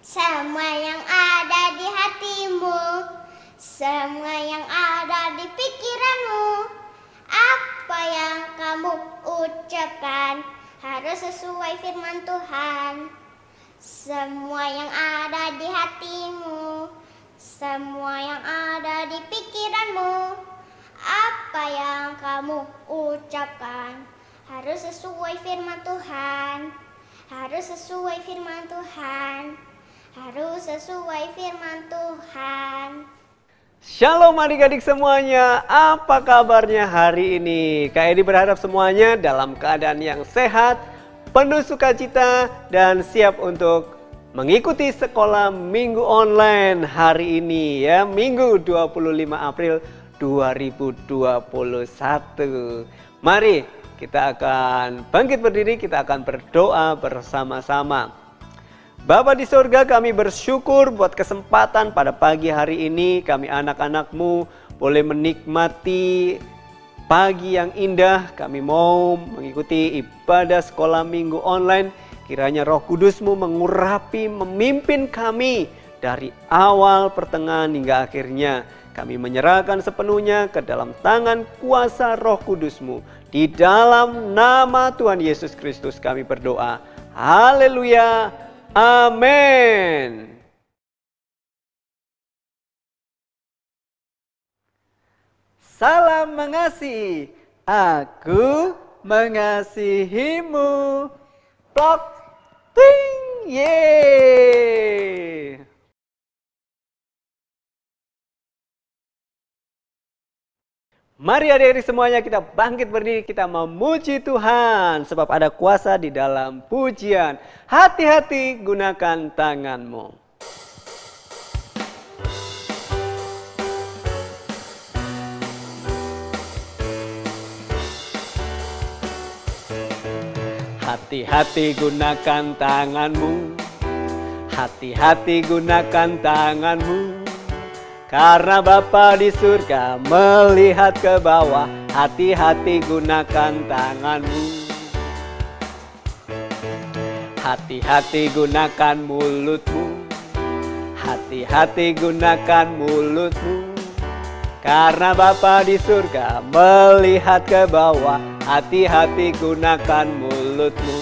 semua yang ada di hatimu, semua yang ada di pikiranmu. Apa yang kamu ucapkan harus sesuai firman Tuhan. Semua yang ada di hatimu, semua yang ada di pikiranmu, apa yang kamu ucapkan harus sesuai firman Tuhan. Harus sesuai firman Tuhan. Harus sesuai firman Tuhan. Shalom adik-adik semuanya, apa kabarnya hari ini? Kak Edi berharap semuanya dalam keadaan yang sehat, penuh sukacita, dan siap untuk mengikuti sekolah minggu online hari ini ya, Minggu 25 April 2021. Mari kita akan bangkit berdiri, kita akan berdoa bersama-sama. Bapa di surga, kami bersyukur buat kesempatan pada pagi hari ini kami anak-anakmu boleh menikmati pagi yang indah. Kami mau mengikuti ibadah sekolah minggu online. Kiranya Roh Kudus-Mu mengurapi, memimpin kami dari awal, pertengahan hingga akhirnya. Kami menyerahkan sepenuhnya ke dalam tangan kuasa Roh Kudus-Mu. Di dalam nama Tuhan Yesus Kristus kami berdoa. Haleluya. Amin. Salam mengasihi, aku mengasihimu. Plok, ting, yeay. Mari adik-adik semuanya kita bangkit berdiri, kita memuji Tuhan. Sebab ada kuasa di dalam pujian. Hati-hati gunakan tanganmu. Hati-hati gunakan tanganmu. Hati-hati gunakan tanganmu. Karena Bapa di surga melihat ke bawah. Hati-hati gunakan tanganmu. Hati-hati gunakan mulutmu. Hati-hati gunakan mulutmu. Karena Bapa di surga melihat ke bawah. Hati-hati gunakan mulutmu.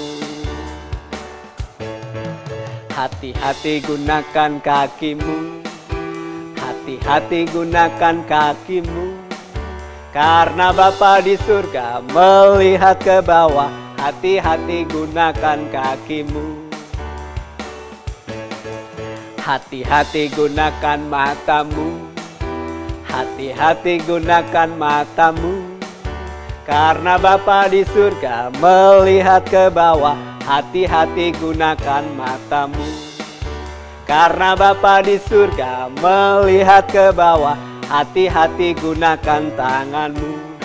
Hati-hati gunakan kakimu. Hati-hati gunakan kakimu. Karena Bapa di surga melihat ke bawah. Hati-hati gunakan kakimu. Hati-hati gunakan matamu. Hati-hati gunakan matamu. Karena Bapa di surga melihat ke bawah. Hati-hati gunakan matamu. Karena Bapa di surga melihat ke bawah. Hati-hati gunakan tanganmu.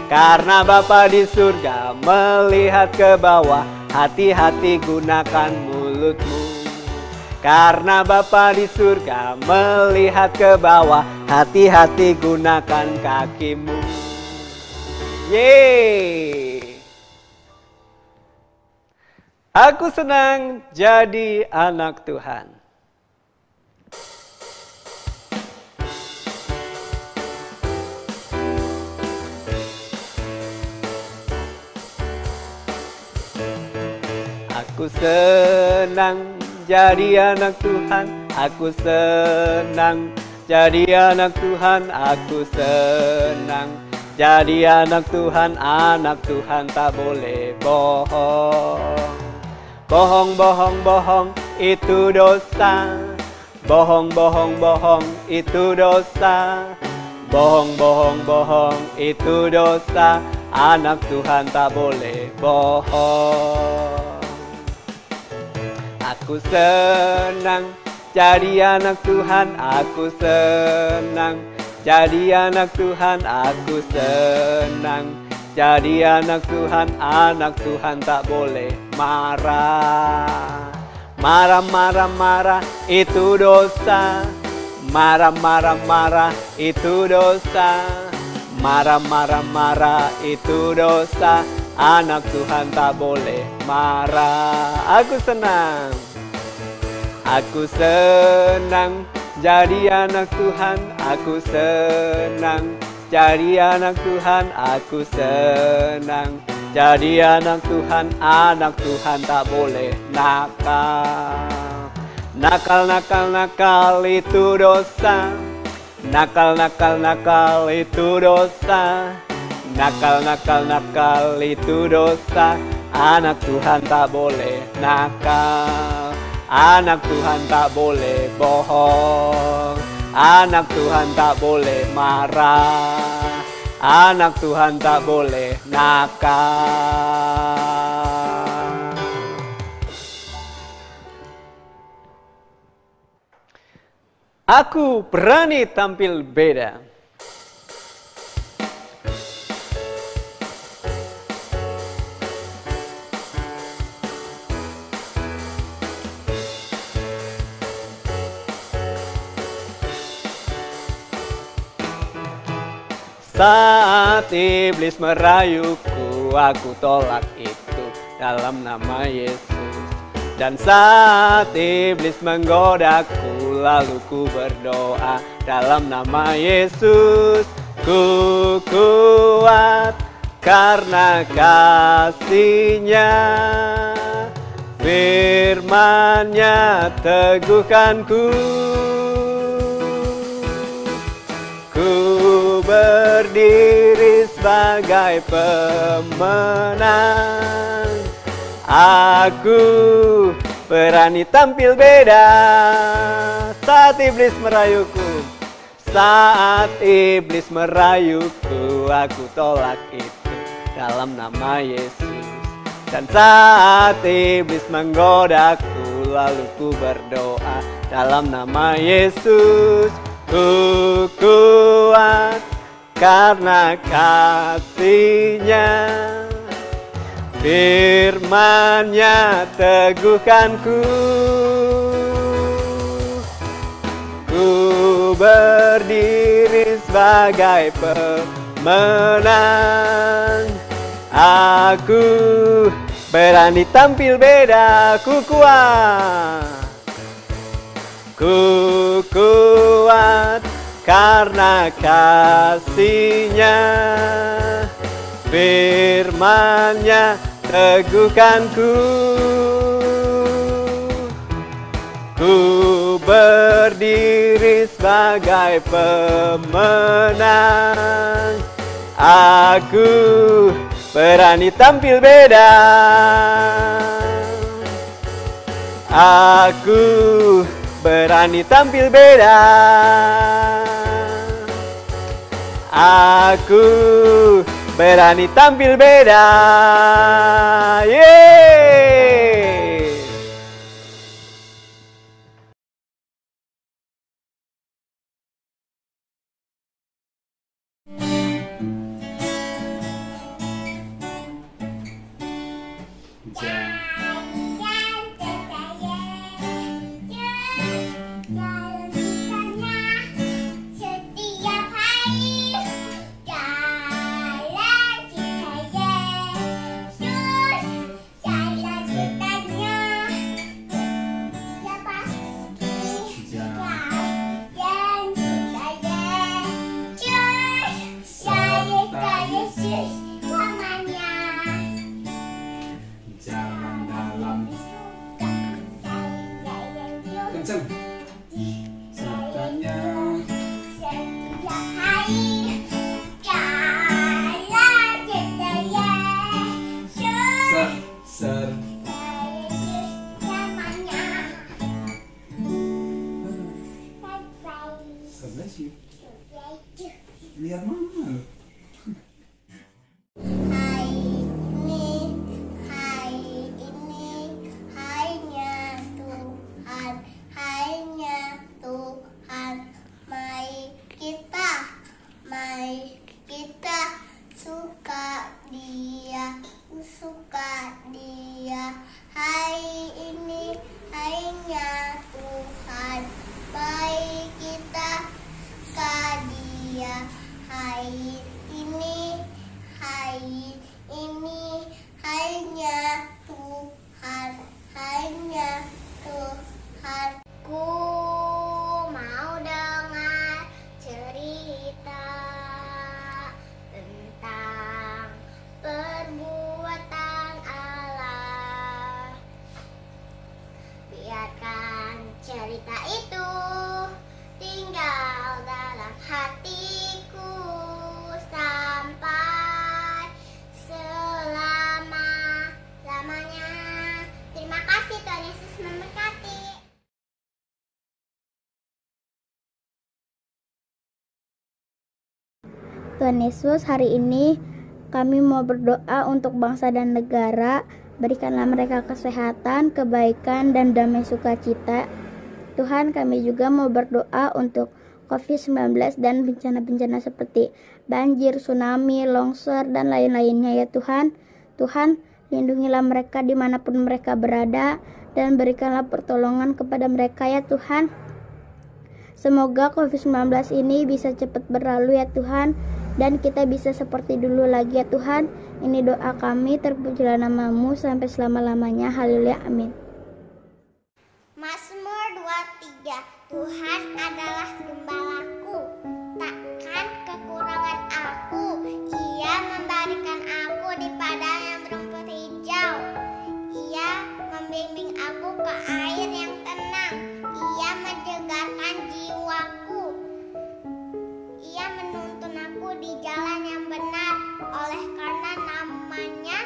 Karena Bapa di surga melihat ke bawah. Hati-hati gunakan mulutmu. Karena Bapa di surga melihat ke bawah. Hati-hati gunakan kakimu. Yeay. Aku senang jadi anak Tuhan. Aku senang jadi anak Tuhan. Aku senang jadi anak Tuhan. Aku senang jadi anak Tuhan. Anak Tuhan tak boleh bohong. Bohong, bohong, bohong, itu dosa. Bohong, bohong, bohong, itu dosa. Bohong, bohong, bohong, itu dosa. Anak Tuhan tak boleh bohong. Aku senang jadi anak Tuhan. Aku senang jadi anak Tuhan. Aku senang jadi anak Tuhan. Anak Tuhan tak boleh marah. Marah, marah, marah, itu dosa. Marah, marah, marah, itu dosa. Marah, marah, marah, itu dosa. Anak Tuhan tak boleh marah. Aku senang Aku senang jadi anak Tuhan, aku senang jadi anak Tuhan, aku senang jadi anak Tuhan. Anak Tuhan tak boleh nakal. Nakal, nakal, nakal itu dosa. Nakal, nakal, nakal itu dosa. Nakal, nakal, nakal itu dosa. Anak Tuhan tak boleh nakal. Anak Tuhan tak boleh bohong. Anak Tuhan tak boleh marah. Anak Tuhan tak boleh nakal. Aku berani tampil beda. Saat iblis merayuku, aku tolak itu dalam nama Yesus. Dan saat iblis menggodaku, lalu ku berdoa dalam nama Yesus. Ku kuat karena kasih-Nya, firman-Nya teguhkanku. Ku berdiri sebagai pemenang. Aku berani tampil beda. Saat iblis merayuku, saat iblis merayuku, aku tolak itu dalam nama Yesus. Dan saat iblis menggodaku, lalu ku berdoa dalam nama Yesus. Ku kuat karena kasih-Nya, firman-Nya teguhkanku. Ku berdiri sebagai pemenang. Aku berani tampil beda. Ku kuat. Ku kuat karena kasih-Nya, firman-Nya teguhkanku. Ku berdiri sebagai pemenang. Aku berani tampil beda. Aku berani tampil beda. Aku berani tampil beda. Yeay! Lihat mama. Hari ini hanya Tuhan, hanya Tuhan Yesus, hari ini kami mau berdoa untuk bangsa dan negara. Berikanlah mereka kesehatan, kebaikan, dan damai sukacita. Tuhan, kami juga mau berdoa untuk COVID-19 dan bencana-bencana seperti banjir, tsunami, longsor, dan lain-lainnya ya Tuhan. Tuhan, lindungilah mereka dimanapun mereka berada, dan berikanlah pertolongan kepada mereka ya Tuhan. Semoga COVID-19 ini bisa cepat berlalu ya Tuhan, dan kita bisa seperti dulu lagi ya Tuhan. Ini doa kami, terpujilah nama-Mu sampai selama-lamanya. Haleluya, amin. Mazmur 23. Tuhan adalah gembalaku, takkan kekurangan aku. Ia memberikan aku di padang yang berumput hijau. Ia membimbing aku ke air yang tenang. Ia menyegarkan jiwaku. Ia menuntun aku di jalan yang benar oleh karena namanya.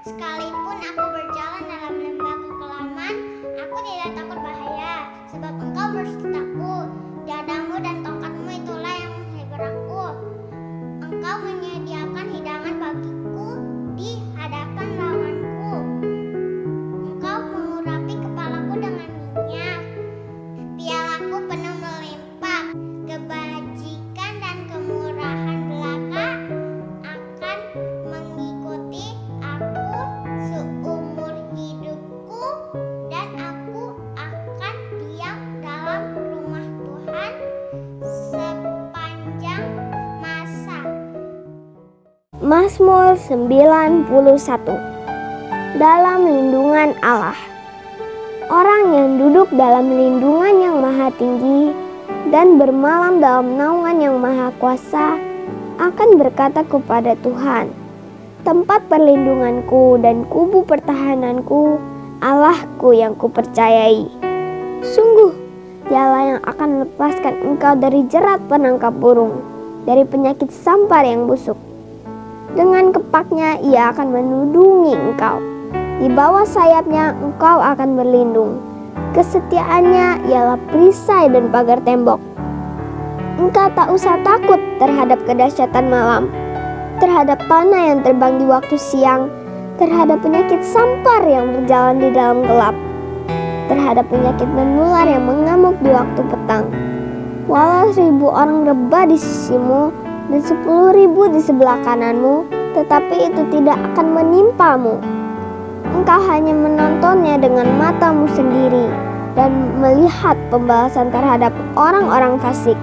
Sekalipun aku berjalan dalam lembah kekelaman, aku tidak takut bahaya, sebab Engkau bersertaku. Jadamu dan tongkatmu itulah yang menghibur aku. Engkau menyediakan hidangan bagiku di hadapan lawanku. Engkau mengurapi kepalaku dengan minyak. Pialaku penuh melimpah. Kebajikan dan kemurahan belaka akan mengikuti aku seumur hidupku, dan aku akan diam dalam rumah Tuhan sepanjang masa. Mazmur 91. Dalam lindungan Allah. Orang yang duduk dalam lindungan yang maha tinggi dan bermalam dalam naungan yang maha kuasa akan berkata kepada Tuhan, tempat perlindunganku dan kubu pertahananku, Allahku yang kupercayai. Sungguh, Dialah yang akan melepaskan engkau dari jerat penangkap burung, dari penyakit sampar yang busuk. Dengan kepaknya ia akan menudungi engkau. Di bawah sayapnya engkau akan berlindung. Kesetiaannya ialah perisai dan pagar tembok. Engkau tak usah takut terhadap kedahsyatan malam, terhadap panah yang terbang di waktu siang, terhadap penyakit sampar yang berjalan di dalam gelap, terhadap penyakit menular yang mengamuk di waktu petang. Walau 1000 orang rebah di sisimu dan 10.000 di sebelah kananmu, tetapi itu tidak akan menimpamu. Engkau hanya menontonnya dengan matamu sendiri dan melihat pembalasan terhadap orang-orang fasik.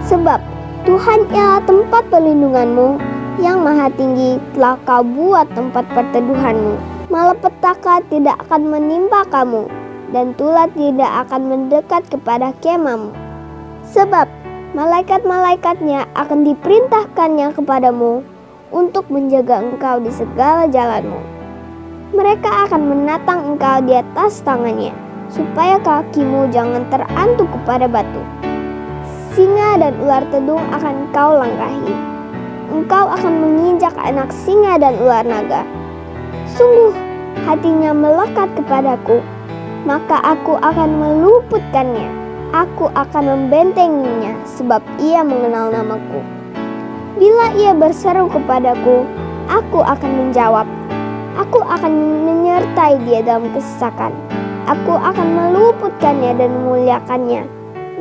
Sebab Tuhan ialah tempat perlindunganmu, yang maha tinggi telah kau buat tempat perteduhanmu. Malapetaka tidak akan menimpa kamu, dan tulah tidak akan mendekat kepada kemahmu. Sebab malaikat-malaikatnya akan diperintahkannya kepadamu untuk menjaga engkau di segala jalanmu. Mereka akan menatang engkau di atas tangannya, supaya kakimu jangan terantuk kepada batu. Singa dan ular tedung akan kau langkahi. Engkau akan menginjak anak singa dan ular naga. Sungguh, hatinya melekat kepadaku, maka aku akan meluputkannya. Aku akan membentenginya, sebab ia mengenal namaku. Bila ia berseru kepadaku, aku akan menjawab. Aku akan menyertai dia dalam kesesakan. Aku akan meluputkannya dan memuliakannya.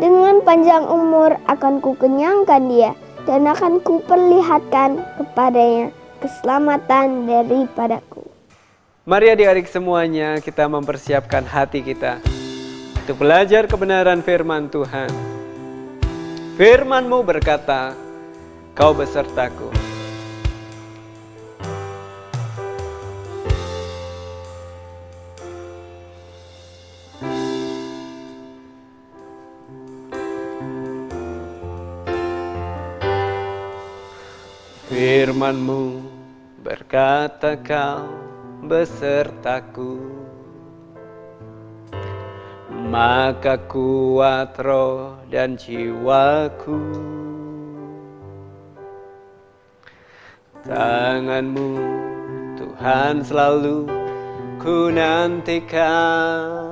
Dengan panjang umur akan kukenyangkan dia, dan akan kuperlihatkan kepadanya keselamatan daripadaku. Mari adik-adik semuanya, kita mempersiapkan hati kita untuk belajar kebenaran firman Tuhan. Firman-Mu berkata, Kau besertaku. Firman-Mu berkata, Kau besertaku. Maka kuat roh dan jiwaku. Tangan-Mu Tuhan selalu ku nantikan.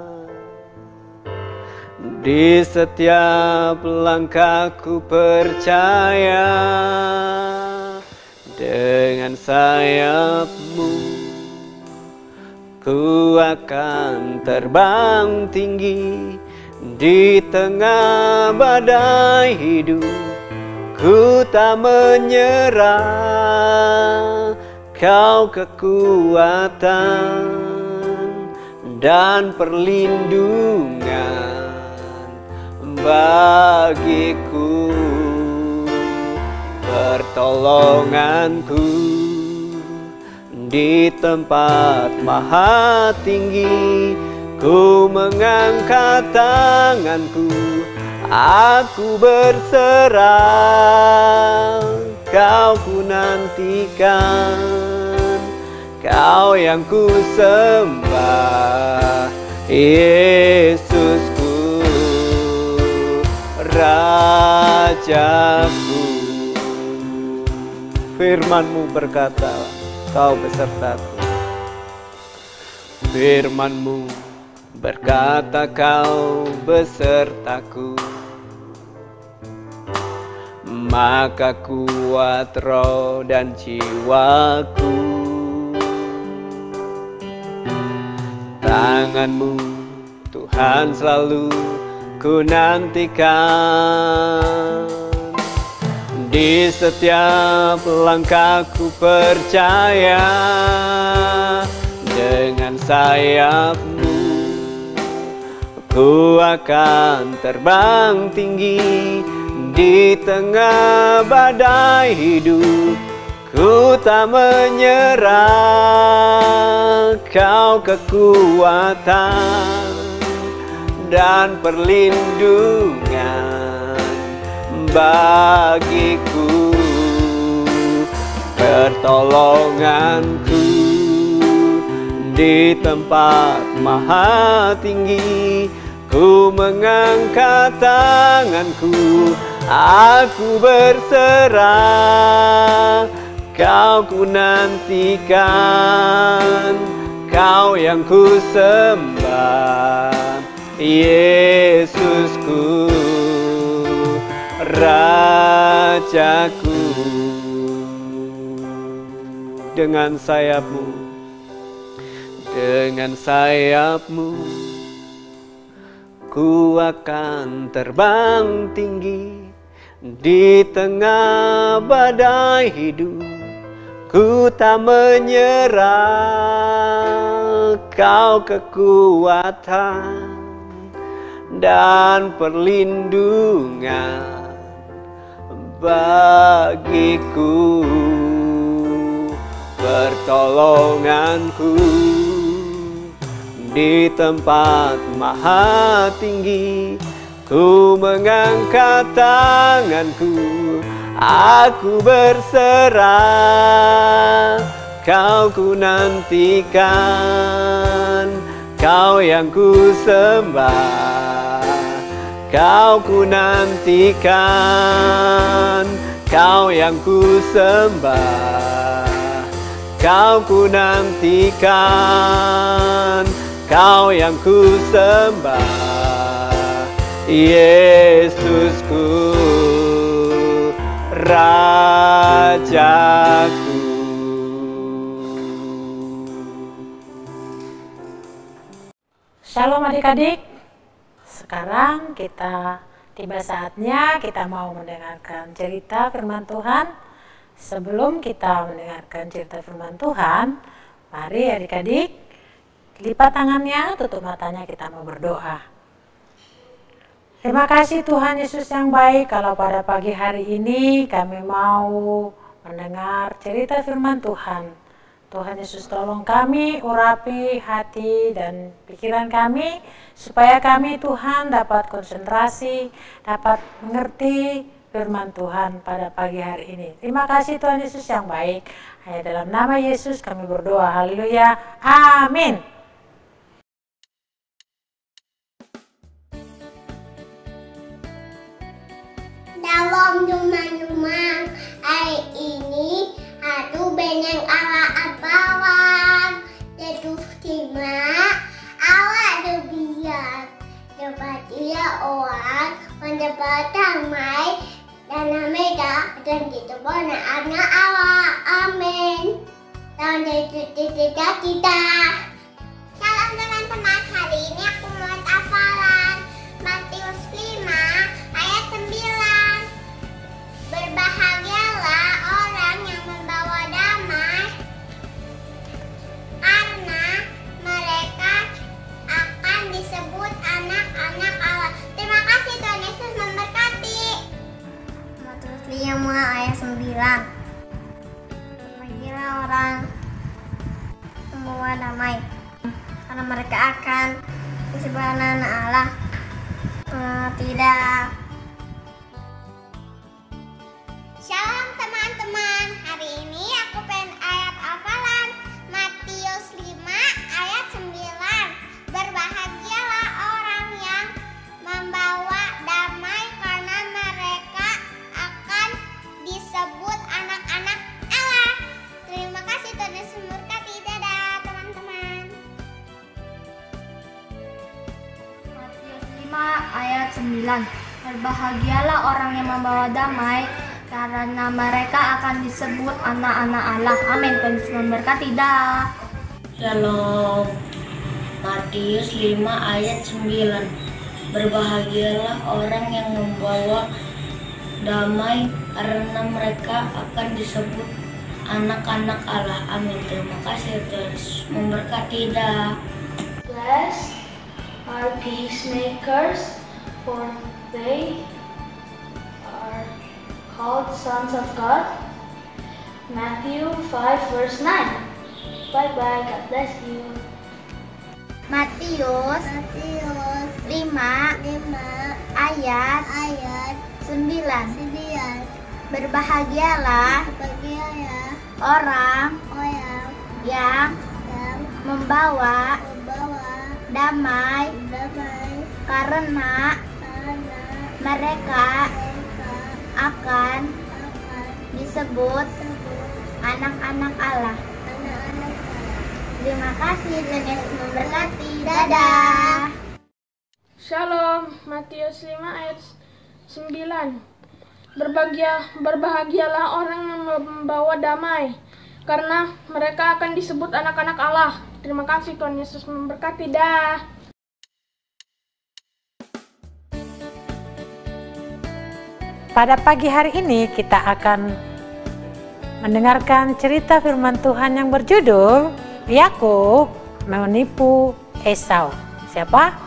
Di setiap langkahku percaya dengan sayap-Mu ku akan terbang tinggi di tengah badai hidup. Ku tak menyerah, Kau kekuatan dan perlindungan bagiku, pertolonganku di tempat maha tinggi. Ku mengangkat tanganku, aku berserah, Kau ku nantikan, Kau yang ku sembah, Yesusku, Rajaku. Firman-Mu berkata, Kau besertaku. Firman-Mu berkata, Kau besertaku. Maka kuat roh dan jiwaku. Tangan-Mu Tuhan selalu ku nantikan. Di setiap langkahku percaya, dengan sayap-Mu ku akan terbang tinggi di tengah badai hidup. Ku tak menyerah, Kau kekuatan dan perlindungan bagiku, pertolonganku di tempat maha tinggi. Ku mengangkat tanganku, aku berserah, Kau ku nantikan, Kau yang ku sembah, Yesusku, Rajaku. Dengan sayap-Mu, dengan sayap-Mu ku akan terbang tinggi di tengah badai hidup. Ku tak menyerah, Kau kekuatan dan perlindungan bagiku, pertolonganku di tempat maha tinggi. Ku mengangkat tanganku, aku berserah, Kau ku nantikan, Kau yang ku sembah, Kau ku nantikan, Kau yang ku sembah, Kau ku nantikan, Kau yang ku sembah, Yesusku, Rajaku. Shalom adik-adik. Sekarang tiba saatnya kita mau mendengarkan cerita firman Tuhan. Sebelum kita mendengarkan cerita firman Tuhan, mari adik-adik lipat tangannya, tutup matanya, kita mau berdoa. Terima kasih Tuhan Yesus yang baik, kalau pada pagi hari ini kami mau mendengar cerita firman Tuhan. Tuhan Yesus tolong kami, urapi hati dan pikiran kami, supaya kami Tuhan dapat konsentrasi, dapat mengerti firman Tuhan pada pagi hari ini. Terima kasih Tuhan Yesus yang baik. Hanya dalam nama Yesus kami berdoa, haleluya, amin. Shalom teman-teman, hari ini aku banyak awak-awak jatuh timah awak debian dapat dia orang mendapat damai tanah mereka dan disebut anak Allah. Amin. Dan cita-cita kita. Salam teman-teman, hari ini aku mau hafalan Matius 5 ayat 9. Berbahagialah orang yang membawa damai, karena mereka akan disebut anak-anak Allah. Terima kasih, Tuhan Yesus memberkati. Matius 5 ayat 9. Berbahagialah orang membawa damai, karena mereka akan disebut anak-anak Allah. Tidak. Shalom teman-teman, hari ini aku pengen ayat hafalan Matius 5 ayat 9. Berbahagialah orang yang membawa damai, karena mereka akan disebut anak-anak Allah. Terima kasih, Tuhan Yesus memberkati. Dadah teman-teman. Matius 5 ayat 9. Berbahagialah orang yang membawa damai, karena mereka akan disebut anak-anak Allah. Amin. Tuhan Yesus memberkati. Dah. Shalom. Matius 5 ayat 9. Berbahagialah orang yang membawa damai, karena mereka akan disebut anak-anak Allah. Amin. Terima kasih, Tuhan Yesus memberkati. Dah. Blessed are peacemakers, for they are called sons of God. Matthew 5 verse 9. Bye-bye. God bless you. Matius 5 ayat 9. Berbahagialah orang yang membawa damai, karena mereka akan disebut anak-anak Allah. Terima kasih, Tuhan Yesus memberkati. Dadah. Shalom. Matius 5 ayat 9. Berbahagialah orang yang membawa damai, karena mereka akan disebut anak-anak Allah. Terima kasih, Tuhan Yesus memberkati. Dah. Pada pagi hari ini kita akan mendengarkan cerita firman Tuhan yang berjudul Yakub menipu Esau. Siapa?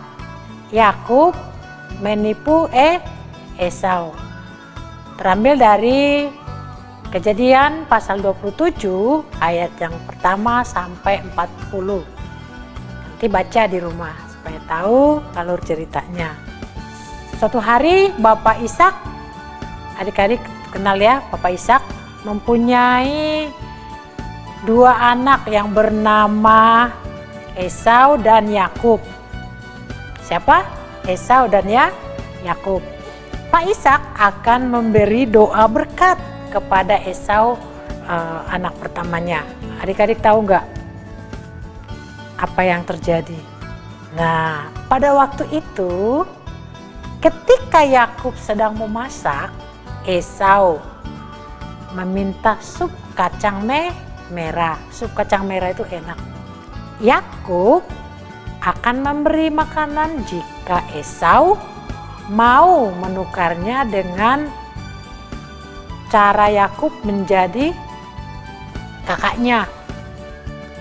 Yakub menipu Esau. Terambil dari Kejadian pasal 27 ayat yang pertama sampai 40. Nanti baca di rumah supaya tahu alur ceritanya. Suatu hari Bapak Ishak, adik-adik kenal ya, Bapak Ishak mempunyai dua anak yang bernama Esau dan Yakub. Siapa? Esau dan Yakub. Pak Ishak akan memberi doa berkat kepada Esau, anak pertamanya. Adik-adik tahu nggak apa yang terjadi? Nah, pada waktu itu ketika Yakub sedang memasak, Esau meminta sup kacang merah. Sup kacang merah itu enak. Yakub akan memberi makanan jika Esau mau menukarnya dengan cara Yakub menjadi kakaknya.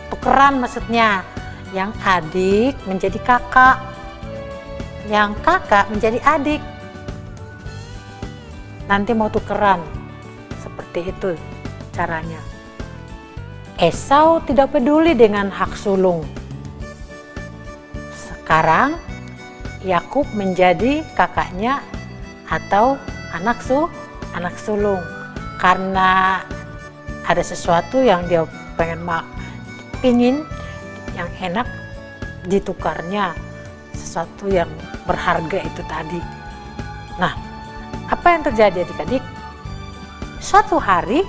Tukeran maksudnya, yang adik menjadi kakak, yang kakak menjadi adik. Nanti mau tukeran, seperti itu caranya. Esau tidak peduli dengan hak sulung. Sekarang Yakub menjadi kakaknya atau anak sulung. Karena ada sesuatu yang dia pingin yang enak, ditukarnya sesuatu yang berharga itu tadi. Nah, apa yang terjadi adik-adik? Suatu hari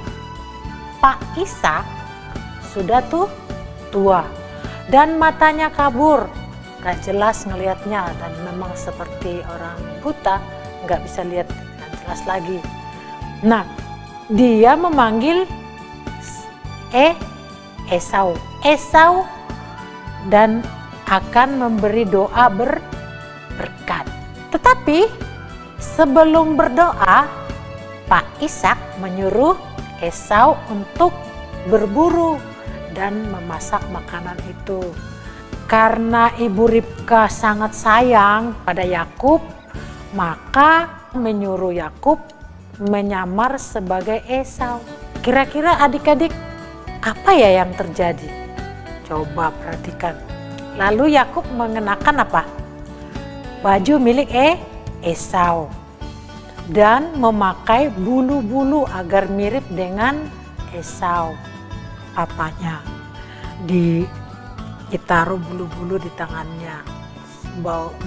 Pak Ishak sudah tua dan matanya kabur, gak jelas ngelihatnya, dan memang seperti orang buta, gak bisa lihat dengan jelas lagi. Nah, dia memanggil Esau dan akan memberi doa berkat. Tetapi sebelum berdoa, Pak Ishak menyuruh Esau untuk berburu dan memasak makanan itu. Karena Ibu Ribka sangat sayang pada Yakub, maka menyuruh Yakub menyamar sebagai Esau. Kira-kira adik-adik apa ya yang terjadi? Coba perhatikan. Lalu Yakub mengenakan apa? Baju milik Esau dan memakai bulu-bulu agar mirip dengan Esau. Papanya ditaruh bulu-bulu di tangannya,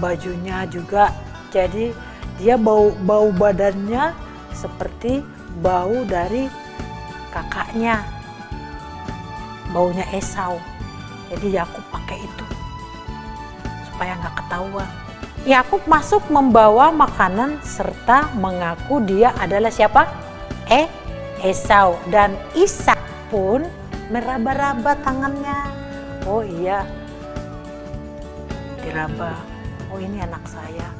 bajunya juga, jadi dia bau badannya seperti bau dari kakaknya, baunya Esau. Jadi Yakub pakai itu supaya nggak ketahuan. Yakub masuk membawa makanan serta mengaku dia adalah siapa? Esau. Dan Ishak pun meraba-raba tangannya. Oh iya, diraba. Oh ini anak saya.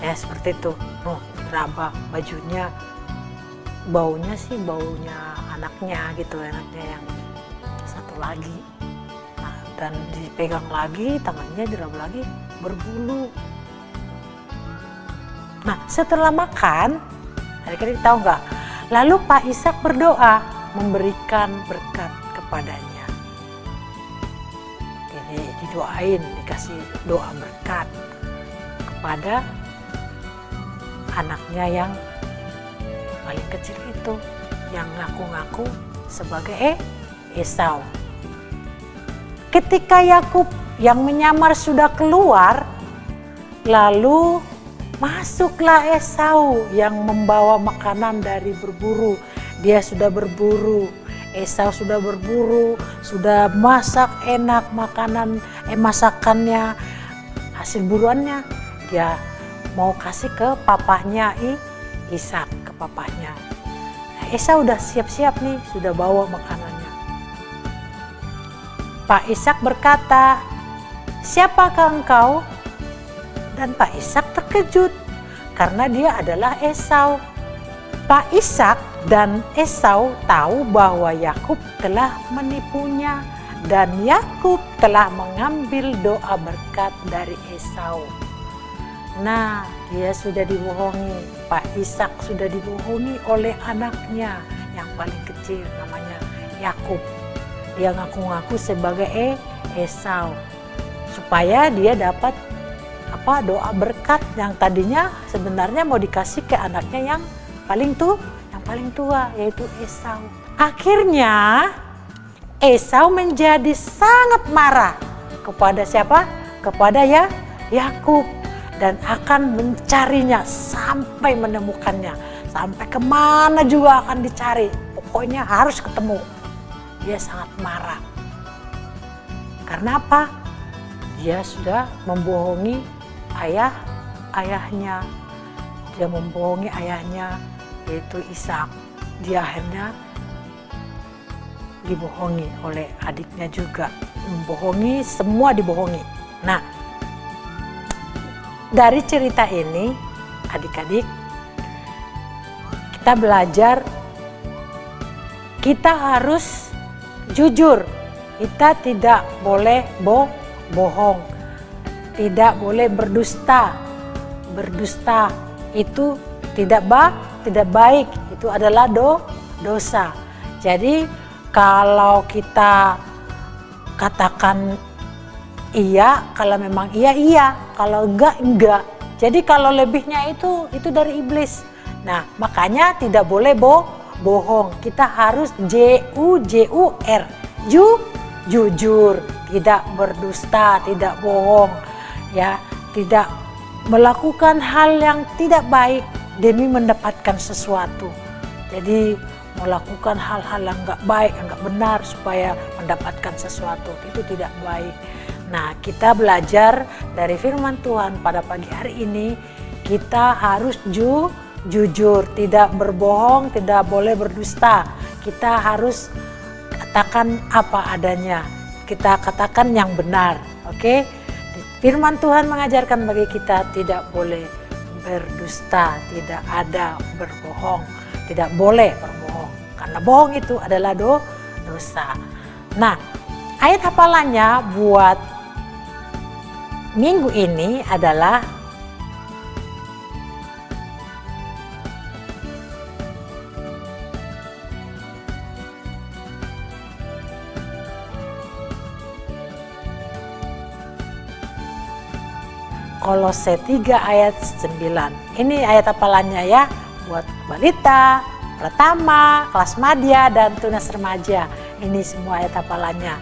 Ya seperti itu. Oh diraba bajunya, baunya sih baunya anaknya gitu, anaknya yang satu lagi. Nah, dan dipegang lagi tangannya, diraba lagi, berbulu. Nah setelah makan, adik-adik tahu nggak? Lalu Pak Ishak berdoa memberikan berkat kepadanya. Jadi didoain, dikasih doa berkat kepada anaknya yang paling kecil itu, yang ngaku-ngaku sebagai Esau. Ketika Yakub yang menyamar sudah keluar, lalu masuklah Esau yang membawa makanan dari berburu. Dia sudah berburu, Esau sudah berburu, sudah masak enak makanan, masakannya, hasil buruannya. Dia mau kasih ke papahnya Ishak, ke papahnya. Nah, Esau udah siap-siap nih, sudah bawa makanannya. Pak Ishak berkata, "Siapakah engkau?" Dan Pak Ishak terkejut karena dia adalah Esau. Pak Ishak dan Esau tahu bahwa Yakub telah menipunya dan Yakub telah mengambil doa berkat dari Esau. Nah, dia sudah dibohongi. Pak Ishak sudah dibohongi oleh anaknya yang paling kecil, namanya Yakub. Dia ngaku-ngaku sebagai Esau supaya dia dapat doa berkat yang tadinya sebenarnya mau dikasih ke anaknya yang paling tua, yaitu Esau. Akhirnya Esau menjadi sangat marah kepada siapa? Kepada Yakub, dan akan mencarinya sampai menemukannya. Sampai kemana juga akan dicari, pokoknya harus ketemu. Dia sangat marah. Karena apa? Dia sudah membohongi ayahnya. Dia membohongi ayahnya, yaitu Ishak. Dia akhirnya dibohongi oleh adiknya juga. Membohongi, semua dibohongi. Nah, dari cerita ini, adik-adik, kita belajar kita harus jujur. Kita tidak boleh bohong, tidak boleh berdusta. Berdusta itu tidak baik, itu adalah dosa. Jadi kalau kita katakan iya, kalau memang iya, kalau enggak. Jadi kalau lebihnya itu dari iblis. Nah, makanya tidak boleh bohong. Kita harus jujur, jujur, tidak berdusta, tidak bohong, ya, tidak melakukan hal yang tidak baik demi mendapatkan sesuatu. Jadi melakukan hal-hal yang enggak baik, enggak benar supaya mendapatkan sesuatu, itu tidak baik. Nah, kita belajar dari firman Tuhan pada pagi hari ini, kita harus jujur, tidak berbohong, tidak boleh berdusta. Kita harus katakan apa adanya, kita katakan yang benar. Oke? Firman Tuhan mengajarkan bagi kita tidak boleh berdusta, tidak ada berbohong, tidak boleh berbohong. Karena bohong itu adalah dosa. Nah, ayat hafalannya buat minggu ini adalah Kolose 3 ayat 9. Ini ayat hafalannya ya, buat balita, pertama, kelas madya, dan tunas remaja. Ini semua ayat hafalannya.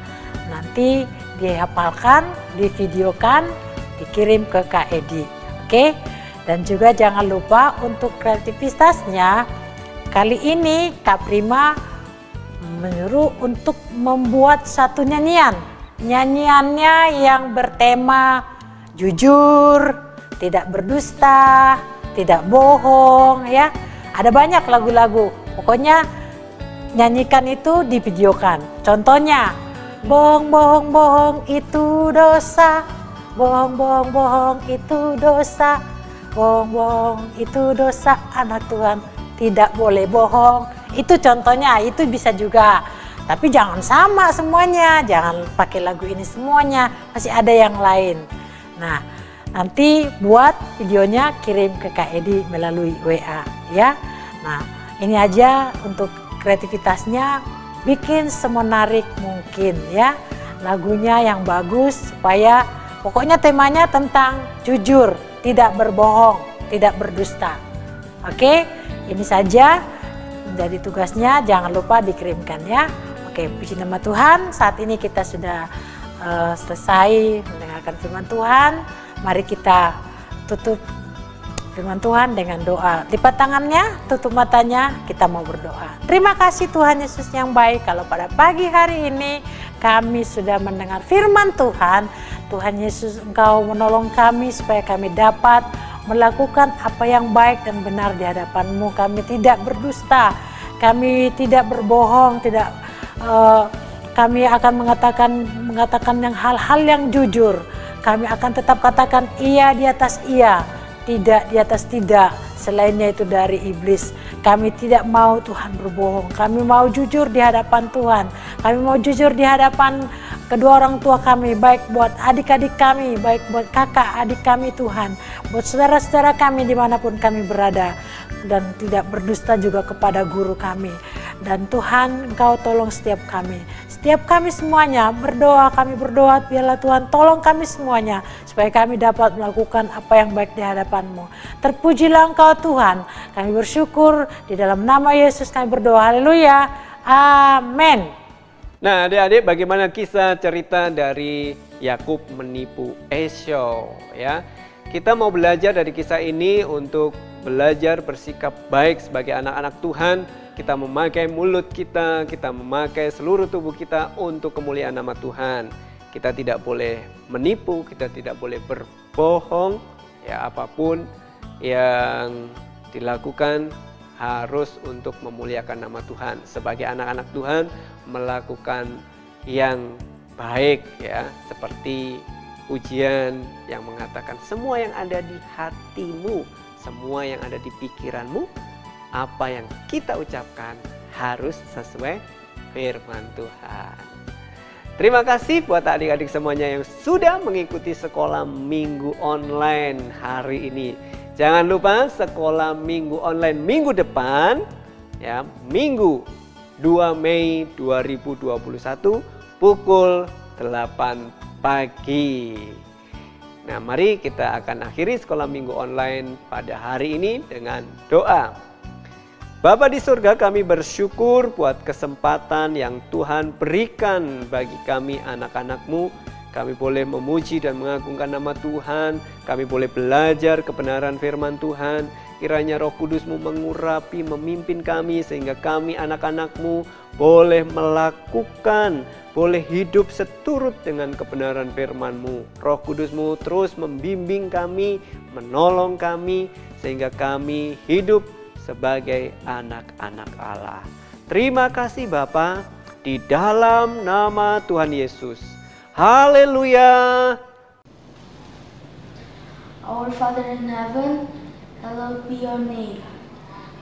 Nanti dihafalkan, divideokan, dikirim ke Kak Edi. Oke? Dan juga jangan lupa untuk kreativitasnya. Kali ini Kak Prima menyuruh untuk membuat satu nyanyian. Nyanyiannya yang bertema jujur, tidak berdusta, tidak bohong ya. Ada banyak lagu-lagu. Pokoknya nyanyikan itu divideokan. Contohnya, bohong, bohong, bohong itu dosa. Bohong, bohong, bohong itu dosa. Bohong, bohong itu dosa. Anak Tuhan tidak boleh bohong. Itu contohnya, itu bisa juga. Tapi jangan sama semuanya. Jangan pakai lagu ini semuanya. Masih ada yang lain. Nah, nanti buat videonya kirim ke Kak Edi melalui WA ya. Nah, ini aja untuk kreativitasnya, bikin semenarik mungkin ya. Lagunya yang bagus supaya pokoknya temanya tentang jujur, tidak berbohong, tidak berdusta. Oke, ini saja menjadi tugasnya, jangan lupa dikirimkan ya. Oke, puji nama Tuhan, saat ini kita sudah selesai mendengarkan firman Tuhan. Mari kita tutup firman Tuhan dengan doa. Lipat tangannya, tutup matanya, kita mau berdoa. Terima kasih Tuhan Yesus yang baik, kalau pada pagi hari ini kami sudah mendengar firman Tuhan. Tuhan Yesus, Engkau menolong kami supaya kami dapat melakukan apa yang baik dan benar di hadapan-Mu. Kami tidak berdusta, kami tidak berbohong, tidak kami akan mengatakan yang hal-hal yang jujur. Kami akan tetap katakan iya di atas iya, tidak di atas tidak. Selainnya itu dari iblis. Kami tidak mau Tuhan berbohong. Kami mau jujur di hadapan Tuhan. Kami mau jujur di hadapan kedua orang tua kami, baik buat adik-adik kami, baik buat kakak adik kami Tuhan, buat saudara-saudara kami dimanapun kami berada, dan tidak berdusta juga kepada guru kami. Dan Tuhan, Engkau tolong setiap kami semuanya berdoa, kami berdoa biarlah Tuhan tolong kami semuanya supaya kami dapat melakukan apa yang baik di hadapan-Mu. Terpujilah Engkau Tuhan, kami bersyukur di dalam nama Yesus kami berdoa, haleluya, amin. Nah, adik-adik, bagaimana kisah cerita dari Yakub menipu Esau ya? Kita mau belajar dari kisah ini untuk belajar bersikap baik sebagai anak-anak Tuhan. Kita memakai mulut kita memakai seluruh tubuh kita untuk kemuliaan nama Tuhan. Kita tidak boleh menipu, kita tidak boleh berbohong. Ya, apapun yang dilakukan harus untuk memuliakan nama Tuhan. Sebagai anak-anak Tuhan melakukan yang baik ya, seperti ujian yang mengatakan semua yang ada di hatimu, semua yang ada di pikiranmu, apa yang kita ucapkan harus sesuai firman Tuhan. Terima kasih buat adik-adik semuanya yang sudah mengikuti sekolah minggu online hari ini. Jangan lupa sekolah minggu online minggu depan ya, Minggu 2 Mei 2021 pukul 8 pagi. Nah, mari kita akan akhiri sekolah minggu online pada hari ini dengan doa. Bapa di surga, kami bersyukur buat kesempatan yang Tuhan berikan bagi kami anak-anak-Mu kami boleh memuji dan mengagungkan nama Tuhan, kami boleh belajar kebenaran firman Tuhan. Kiranya Roh Kudus-Mu mengurapi, memimpin kami sehingga kami anak-anak-Mu boleh melakukan, boleh hidup seturut dengan kebenaran firman-Mu. Roh Kudus-Mu terus membimbing kami, menolong kami sehingga kami hidup sebagai anak-anak Allah. Terima kasih Bapa, di dalam nama Tuhan Yesus. Haleluya. Our Father in heaven, hallowed be your name.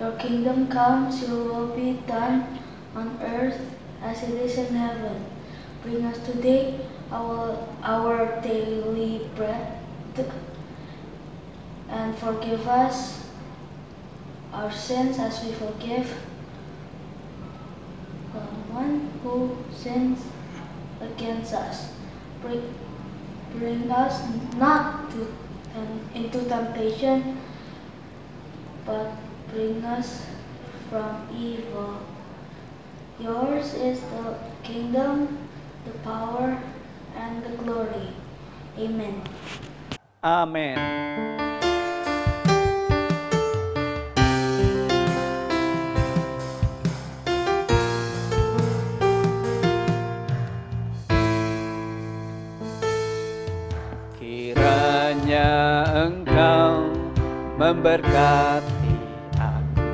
Your kingdom come, your will be done on earth as it is in heaven. Bring us today our daily bread, and forgive us our sins as we forgive one who sins against us. Bring us not into temptation, but bring us from evil. Yours is the kingdom, the power, and the glory. Amen. Amin. Kiranya Engkau memberkati aku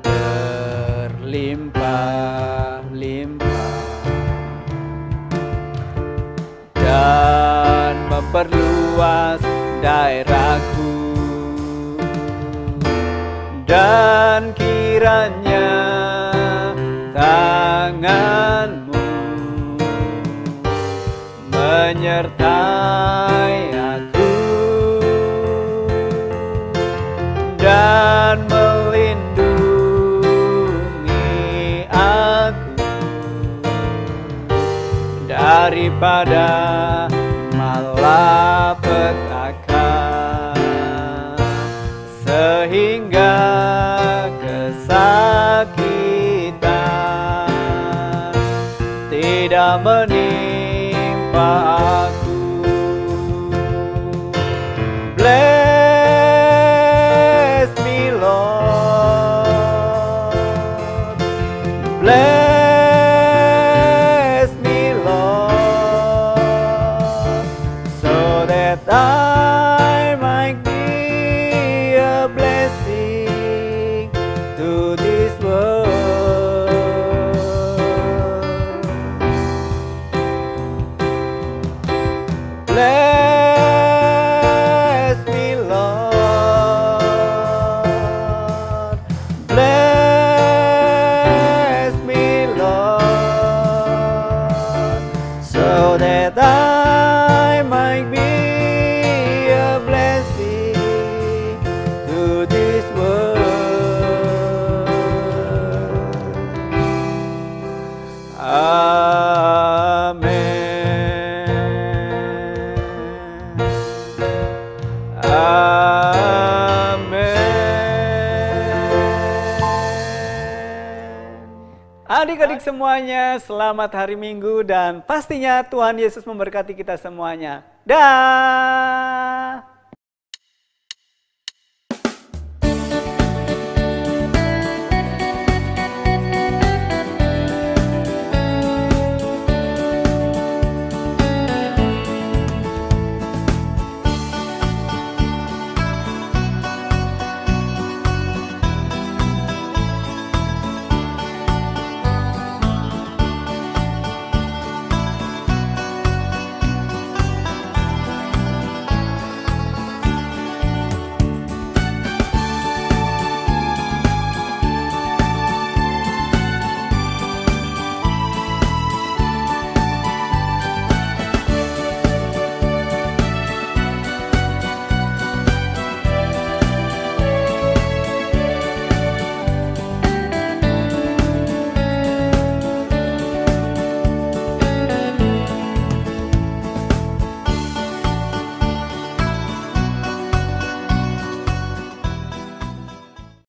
berlimpah-limpah dan memperluas daerahku, dan kiranya tangan-Mu menyertai aku dan melindungi aku daripada malapetaka, sehingga kesakitan tidak menimpa aku. Bless me, Lord. Bless me, Lord, so that I might be a blessing to this world. Bless me, Lord. Bless me, Lord, so that I might be a blessing to this world. Amen. Adik-adik semuanya, selamat hari Minggu dan pastinya Tuhan Yesus memberkati kita semuanya. Dah.